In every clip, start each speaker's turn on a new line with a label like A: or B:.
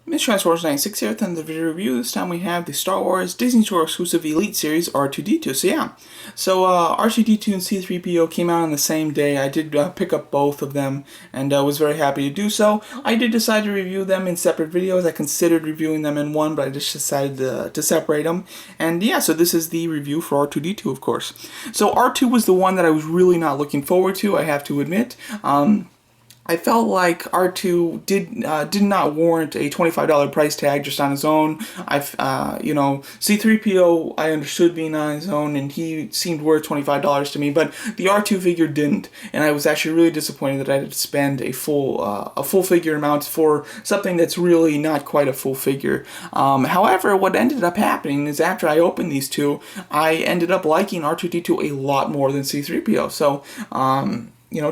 A: Mr. Transformers 96 here with another video review. This time we have the Star Wars Disney Store exclusive Elite Series R2-D2. R2-D2 and C-3PO came out on the same day. I did pick up both of them and was very happy to do so. I did decide to review them in separate videos. I considered reviewing them in one, but I just decided to separate them. And yeah, so this is the review for R2-D2, of course. So R2 was the one that I was really not looking forward to, I have to admit. I felt like R2 did not warrant a $25 price tag just on his own. C-3PO I understood being on his own, and he seemed worth $25 to me, but the R2 figure didn't, and I was actually really disappointed that I had to spend a full figure amount for something that's really not quite a full figure. However, what ended up happening is after I opened these two, I ended up liking R2-D2 a lot more than C-3PO. So,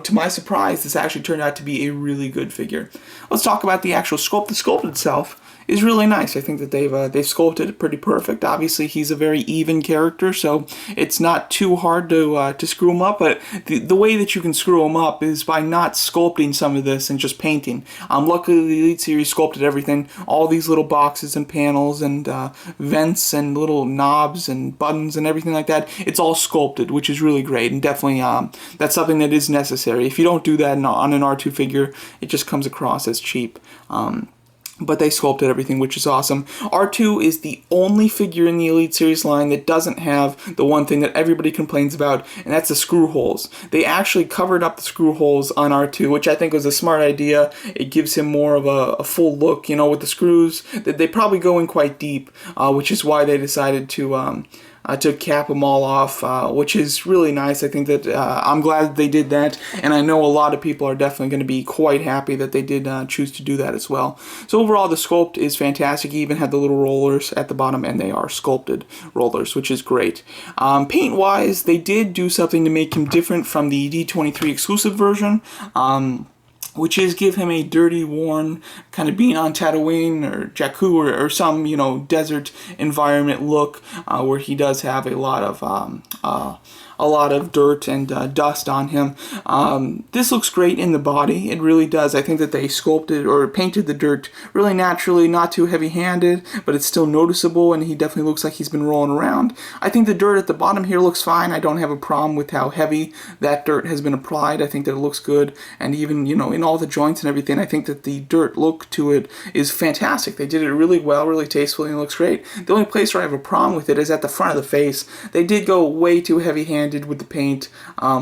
A: to my surprise, this actually turned out to be a really good figure. Let's talk about the actual sculpt. The sculpt itself is really nice. I think that they've sculpted it pretty perfect. Obviously, he's a very even character, so it's not too hard to screw him up. But the way that you can screw him up is by not sculpting some of this and just painting. Luckily, the Elite Series sculpted everything. All these little boxes and panels and vents and little knobs and buttons and everything like that. It's all sculpted, which is really great, and definitely that's something that is necessary. If you don't do that on an R2 figure, it just comes across as cheap. But they sculpted everything, which is awesome. R2 is the only figure in the Elite Series line that doesn't have the one thing that everybody complains about, and that's the screw holes. They actually covered up the screw holes on R2, which I think was a smart idea. It gives him more of a full look, with the screws. They probably go in quite deep, which is why they decided to cap them all off, which is really nice. I think that I'm glad that they did that, and I know a lot of people are definitely going to be quite happy that they did choose to do that as well. So overall, the sculpt is fantastic. He even had the little rollers at the bottom, and they are sculpted rollers, which is great. Paint-wise, they did do something to make him different from the D23 exclusive version. Which is give him a dirty, worn, kind of being on Tatooine or Jakku or some, desert environment look, where he does have a lot of dirt and dust on him. This looks great in the body. It really does. I think that they sculpted or painted the dirt really naturally, not too heavy-handed, but it's still noticeable, and he definitely looks like he's been rolling around. I think the dirt at the bottom here looks fine. I don't have a problem with how heavy that dirt has been applied. I think that it looks good, and even, in all the joints and everything, I think that the dirt look to it is fantastic. They did it really well, really tastefully, and it looks great. The only place where I have a problem with it is at the front of the face. They did go way too heavy-handed with the paint,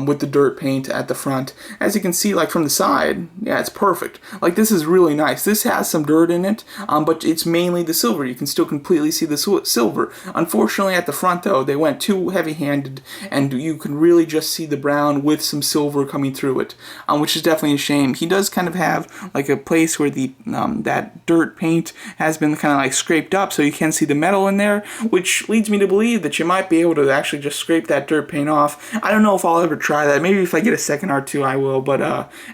A: with the dirt paint at the front. As you can see, like from the side, yeah, it's perfect. Like, this is really nice. This has some dirt in it, but it's mainly the silver. You can still completely see the silver. Unfortunately, at the front, though, they went too heavy-handed, and you can really just see the brown with some silver coming through it, which is definitely a shame. He does kind of have like a place where the that dirt paint has been kind of like scraped up, so you can see the metal in there, which leads me to believe that you might be able to actually just scrape that dirt paint off. I don't know if I'll ever try that. Maybe if I get a second R2 I will, but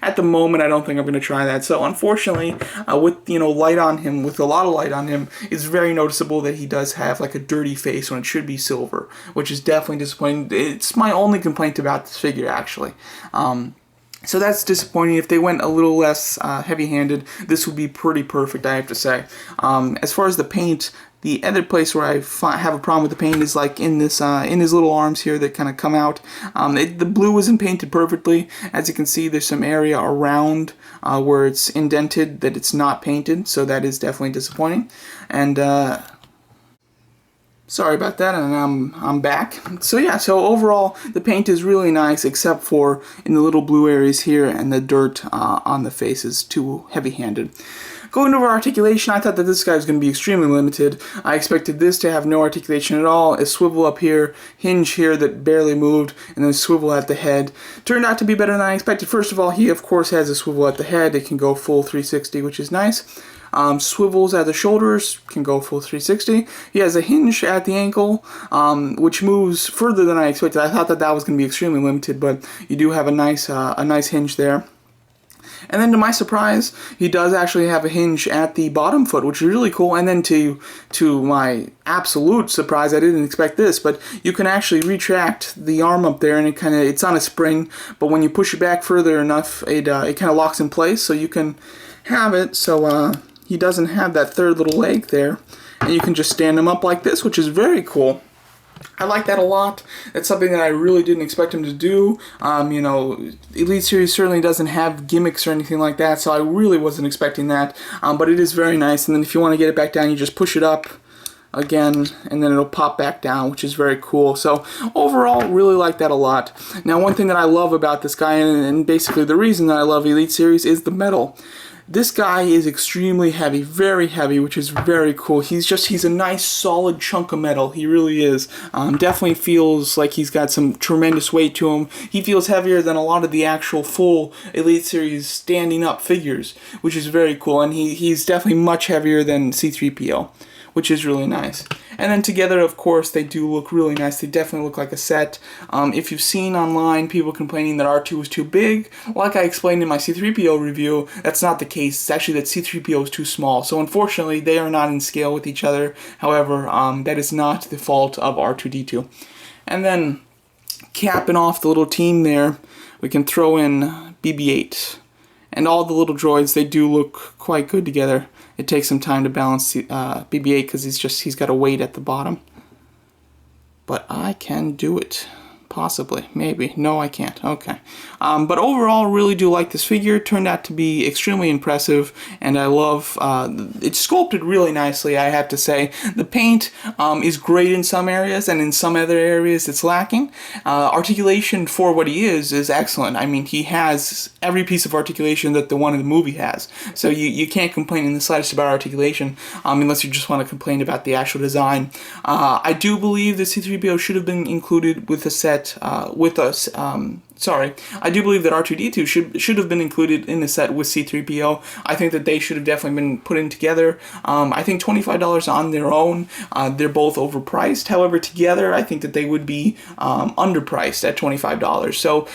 A: at the moment I don't think I'm going to try that. So unfortunately, with light on him, with a lot of light on him, it's very noticeable that he does have like a dirty face when it should be silver, which is definitely disappointing. It's my only complaint about this figure, actually. So that's disappointing. If they went a little less heavy-handed, this would be pretty perfect, I have to say. As far as the paint, the other place where I have a problem with the paint is like in his little arms here that kind of come out. The blue isn't painted perfectly. As you can see, there's some area around where it's indented that it's not painted, so that is definitely disappointing. And sorry about that, and I'm back. So yeah, so overall, the paint is really nice, except for in the little blue areas here, and the dirt on the face is too heavy-handed. Going over articulation, I thought that this guy was going to be extremely limited. I expected this to have no articulation at all, a swivel up here, hinge here that barely moved, and then a swivel at the head. Turned out to be better than I expected. First of all, he of course has a swivel at the head. It can go full 360, which is nice. Swivels at the shoulders, can go full 360. He has a hinge at the ankle, which moves further than I expected. I thought that that was going to be extremely limited, but you do have a nice hinge there. And then to my surprise, he does actually have a hinge at the bottom foot, which is really cool. And then to my absolute surprise, I didn't expect this, but you can actually retract the arm up there, and it's on a spring, but when you push it back further enough, it kind of locks in place, so you can have it so he doesn't have that third little leg there, and you can just stand him up like this, which is very cool. I like that a lot. It's something that I really didn't expect him to do. You know, Elite Series certainly doesn't have gimmicks or anything like that, so I really wasn't expecting that. But it is very nice, and then if you want to get it back down, you just push it up again, and then it'll pop back down, which is very cool. So overall, really like that a lot. Now, one thing that I love about this guy, and basically the reason that I love Elite Series, is the metal. This guy is extremely heavy, very heavy, which is very cool. He's a nice solid chunk of metal. He really is. Definitely feels like he's got some tremendous weight to him. He feels heavier than a lot of the actual full Elite Series standing up figures, which is very cool. And he's definitely much heavier than C-3PO, which is really nice. And then together, of course, they do look really nice. They definitely look like a set. If you've seen online people complaining that R2 was too big, like I explained in my C-3PO review, that's not the case. It's actually that C-3PO is too small. So unfortunately, they are not in scale with each other. However, that is not the fault of R2-D2. And then, capping off the little team there, we can throw in BB-8. And all the little droids, they do look quite good together. It takes some time to balance BB-8 because he's got a weight at the bottom. But I can do it. Possibly. Maybe. No, I can't. Okay. But overall, really do like this figure. It turned out to be extremely impressive, and I love it's sculpted really nicely, I have to say. The paint is great in some areas, and in some other areas it's lacking. Articulation for what he is excellent. I mean, he has every piece of articulation that the one in the movie has. So you can't complain in the slightest about articulation, unless you just want to complain about the actual design. I do believe the C-3PO should have been included with a set with us. I do believe that R2-D2 should have been included in the set with C-3PO. I think that they should have definitely been put in together. I think $25 on their own, they're both overpriced. However, together, I think that they would be underpriced at $25. So,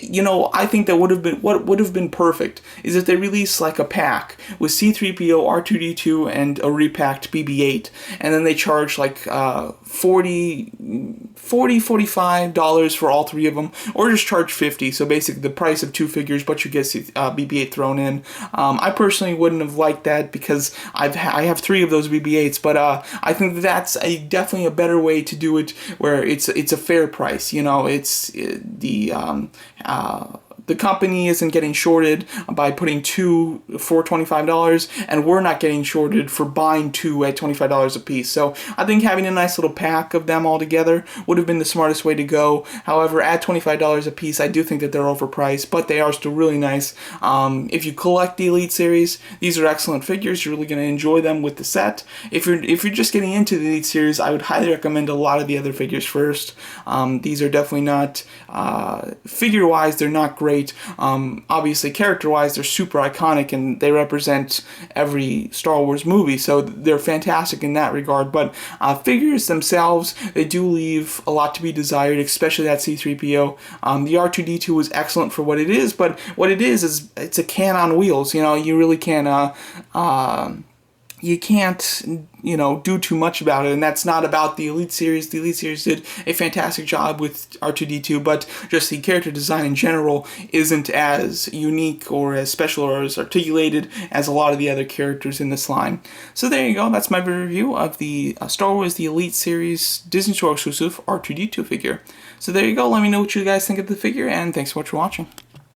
A: you know, I think that what would have been perfect is if they released like a pack with C-3PO, R2-D2, and a repacked BB-8, and then they charge like $45 for all three of them, or just charge $50, so basically the price of two figures, but you get BB-8 thrown in. I personally wouldn't have liked that because I have three of those BB-8s, but I think that's definitely a better way to do it, where it's a fair price. You know, the company isn't getting shorted by putting two for $25, and we're not getting shorted for buying two at $25 a piece. So I think having a nice little pack of them all together would have been the smartest way to go. However, at $25 a piece, I do think that they're overpriced, but they are still really nice. If you collect the Elite Series, these are excellent figures. You're really going to enjoy them with the set. If you're just getting into the Elite Series, I would highly recommend a lot of the other figures first. These are definitely not, figure-wise, they're not great. Obviously, character-wise, they're super iconic, and they represent every Star Wars movie, so they're fantastic in that regard. But figures themselves, they do leave a lot to be desired, especially that C-3PO. The R2-D2 was excellent for what it is, but what it is it's a can on wheels. You know, you really can't you can't, you know, do too much about it, and that's not about the Elite Series. The Elite Series did a fantastic job with R2-D2, but just the character design in general isn't as unique or as special or as articulated as a lot of the other characters in this line. So there you go. That's my review of the Star Wars The Elite Series Disney Store exclusive R2-D2 figure. So there you go. Let me know what you guys think of the figure, and thanks so much for watching.